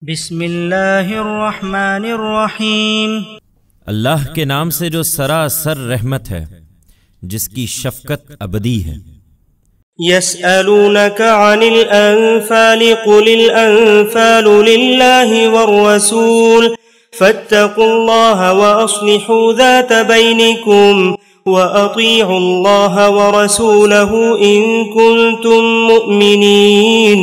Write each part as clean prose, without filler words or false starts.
بسم اللہ الرحمن الرحیم۔ اللہ کے نام سے جو سراسر رحمت ہے، جس کی شفقت ابدی ہے۔ يسألونك عن الأنفال قل الأنفال لله والرسول فاتقوا الله وأصلحوا ذات بينكم وأطيعوا الله ورسوله إن كنتم مؤمنين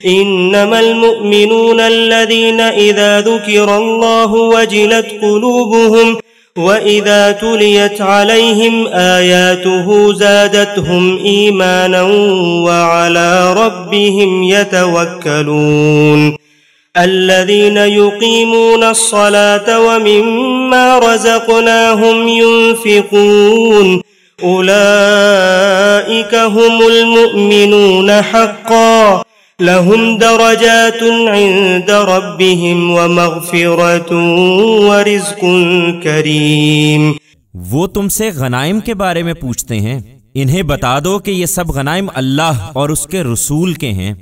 إنما المؤمنون الذين إذا ذكر الله وجلت قلوبهم وَإِذَا تُلِيَتْ عَلَيْهِمْ آيَاتُهُ زَادَتْهُمْ إِيمَانًا وَعَلَى رَبِّهِمْ يَتَوَكَّلُونَ الَّذِينَ يُقِيمُونَ الصَّلَاةَ وَمِمَّا رَزَقْنَاهُمْ يُنْفِقُونَ أُولَئِكَ هُمُ الْمُؤْمِنُونَ حَقًّا لهم درجات عند ربهم ومغفرة ورزق کریم۔ وہ تم سے غنائم کے بارے میں پوچھتے ہیں، انہیں بتا دو کہ یہ سب غنائم اللہ اور اس کے رسول کے ہیں،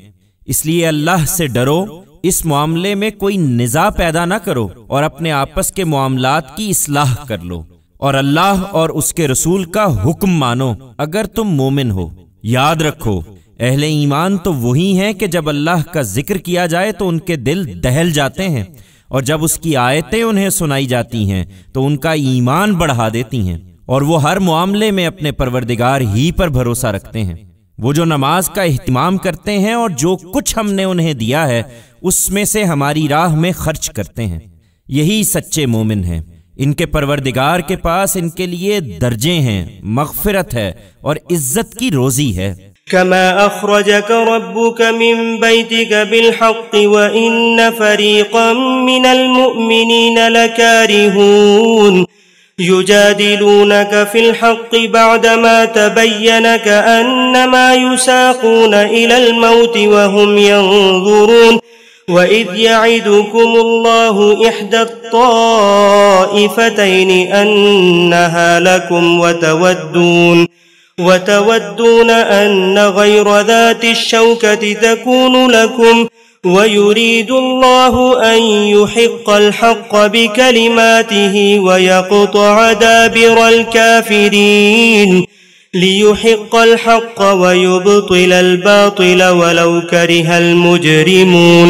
اس لیے اللہ سے ڈرو، اس معاملے میں کوئی نزاع پیدا نہ کرو اور اپنے آپس کے معاملات کی اصلاح کر لو، اور اللہ اور اس کے رسول کا حکم مانو اگر تم مومن ہو۔ یاد رکھو، اہل ایمان تو وہی ہیں کہ جب اللہ کا ذکر کیا جائے تو ان کے دل دہل جاتے ہیں، اور جب اس کی آیتیں انہیں سنائی جاتی ہیں تو ان کا ایمان بڑھا دیتی ہیں، اور وہ ہر معاملے میں اپنے پروردگار ہی پر بھروسہ رکھتے ہیں۔ وہ جو نماز کا اہتمام کرتے ہیں اور جو کچھ ہم نے انہیں دیا ہے اس میں سے ہماری راہ میں خرچ کرتے ہیں، یہی سچے مومن ہیں۔ ان کے پروردگار کے پاس ان کے لیے درجے ہیں، مغفرت ہے اور عزت کی روزی ہے۔ كما أخرجك ربك من بيتك بالحق وإن فريقا من المؤمنين لكارهون يجادلونك في الحق بعدما تبين كأنما يساقون إلى الموت وهم ينظرون وإذ يعدكم الله إحدى الطائفتين أنها لكم وتودون أن غير ذات الشوكة تكون لكم ويريد الله أن يحق الحق بكلماته ويقطع دابر الكافرين ليحق الحق ويبطل الباطل ولو كره المجرمون۔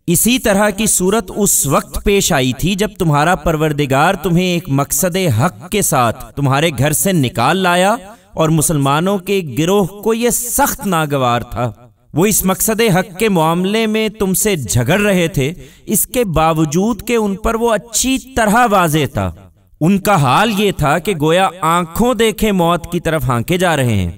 اسی طرح کی صورت اس وقت پیش آئی تھی جب تمہارا پروردگار تمہیں ایک مقصد حق کے ساتھ تمہارے گھر سے نکال لایا، اور مسلمانوں کے گروہ کو یہ سخت ناگوار تھا۔ وہ اس مقصد حق کے معاملے میں تم سے جھگڑ رہے تھے، اس کے باوجود کہ ان پر وہ اچھی طرح واضح تھا۔ ان کا حال یہ تھا کہ گویا آنکھوں دیکھے موت کی طرف ہانکے جا رہے ہیں۔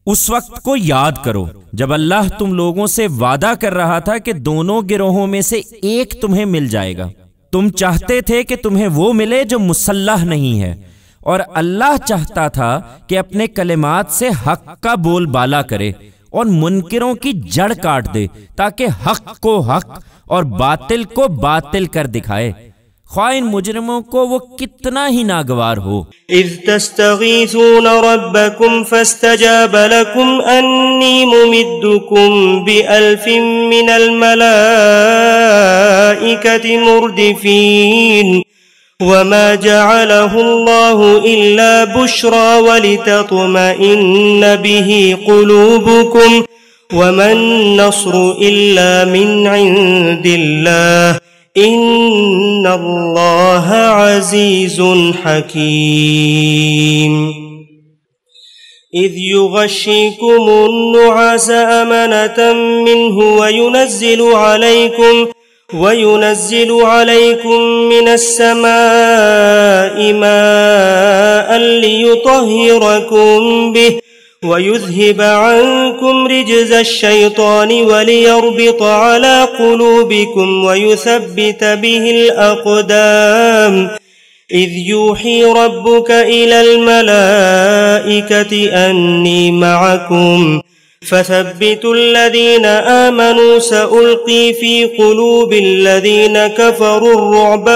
اس وقت کو یاد کرو جب اللہ تم لوگوں سے وعدہ کر رہا تھا کہ دونوں گروہوں میں سے ایک تمہیں مل جائے گا۔ تم چاہتے تھے کہ تمہیں وہ ملے جو مسلح نہیں ہے، اور اللہ چاہتا تھا کہ اپنے کلمات سے حق کا بول بالا کرے اور منکروں کی جڑ کاٹ دے، تاکہ حق کو حق اور باطل کو باطل کر دکھائے، خواہ ان مجرموں کو وہ کتنا ہی ناگوار ہو۔ اذ تستغیثون ربکم فاستجاب لکم انی ممدکم بألف من الملائکة مردفین وما جعله الله إلا بشرى ولتطمئن به قلوبكم وما النصر إلا من عند الله إن الله عزيز حكيم۔ إذ يغشيكم النعاس أمنة منه وينزل عليكم من السماء ماء ليطهركم به ويذهب عنكم رجز الشيطان وليربط على قلوبكم ويثبت به الأقدام إذ يوحي ربك إلى الملائكة أني معكم فثبتوا الذين آمنوا سألقي في قلوب الذين كفروا الرعب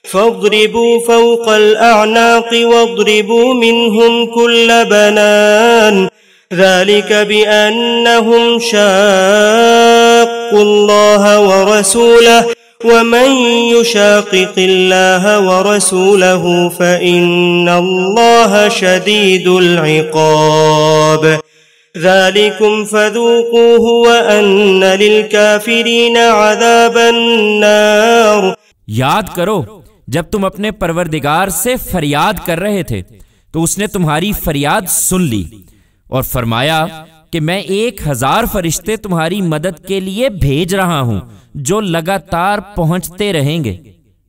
فاضربوا فوق الأعناق واضربوا منهم كل بنان ذلك بأنهم شاقوا الله ورسوله ومن يشاقق الله ورسوله فإن الله شديد العقاب ذلكم فذوقوه وأن للكافرين عذاب النار۔ یاد کرو جب تم اپنے پروردگار سے فریاد کر رہے تھے تو اس نے تمہاری فریاد سن لی اور فرمایا کہ میں 1000 فرشتے تمہاری مدد کے لیے بھیج رہا ہوں جو لگاتار پہنچتے رہیں گے۔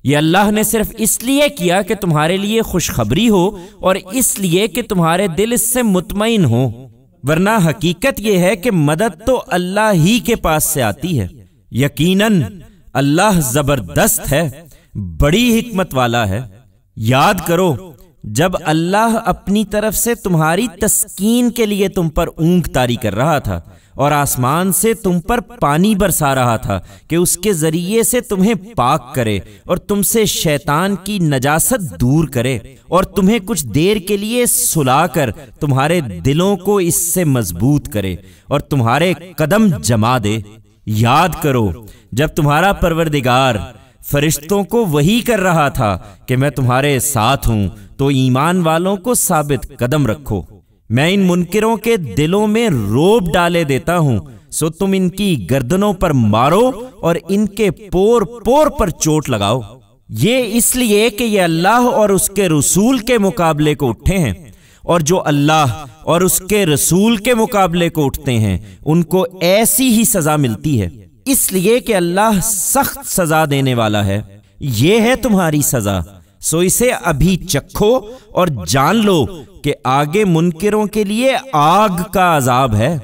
یہ اللہ نے صرف اس لیے کیا کہ تمہارے لیے خوشخبری ہو اور اس لیے کہ تمہارے دل اس سے مطمئن ہوں، ورنہ حقیقت یہ ہے کہ مدد تو اللہ ہی کے پاس سے آتی ہے۔ یقیناً اللہ زبردست ہے، بڑی حکمت والا ہے۔ یاد کرو جب اللہ اپنی طرف سے تمہاری تسکین کے لیے تم پر اونگ طاری کر رہا تھا اور آسمان سے تم پر پانی برسا رہا تھا کہ اس کے ذریعے سے تمہیں پاک کرے اور تم سے شیطان کی نجاست دور کرے اور تمہیں کچھ دیر کے لیے سلا کر تمہارے دلوں کو اس سے مضبوط کرے اور تمہارے قدم جما دے۔ یاد کرو جب تمہارا پروردگار فرشتوں کو وحی کر رہا تھا کہ میں تمہارے ساتھ ہوں تو ایمان والوں کو ثابت قدم رکھو، میں ان منکروں کے دلوں میں روب ڈالے دیتا ہوں، سو تم ان کی گردنوں پر مارو اور ان کے پور پور پر چوٹ لگاؤ۔ یہ اس لیے کہ یہ اللہ اور اس کے رسول کے مقابلے کو اٹھے ہیں، اور جو اللہ اور اس کے رسول کے مقابلے کو اٹھتے ہیں ان کو ایسی ہی سزا ملتی ہے، اس لیے کہ اللہ سخت سزا دینے والا ہے۔ یہ ہے تمہاری سزا، سو اسے ابھی چکھو اور جان لو کہ آگے منکروں کے لیے آگ کا عذاب ہے۔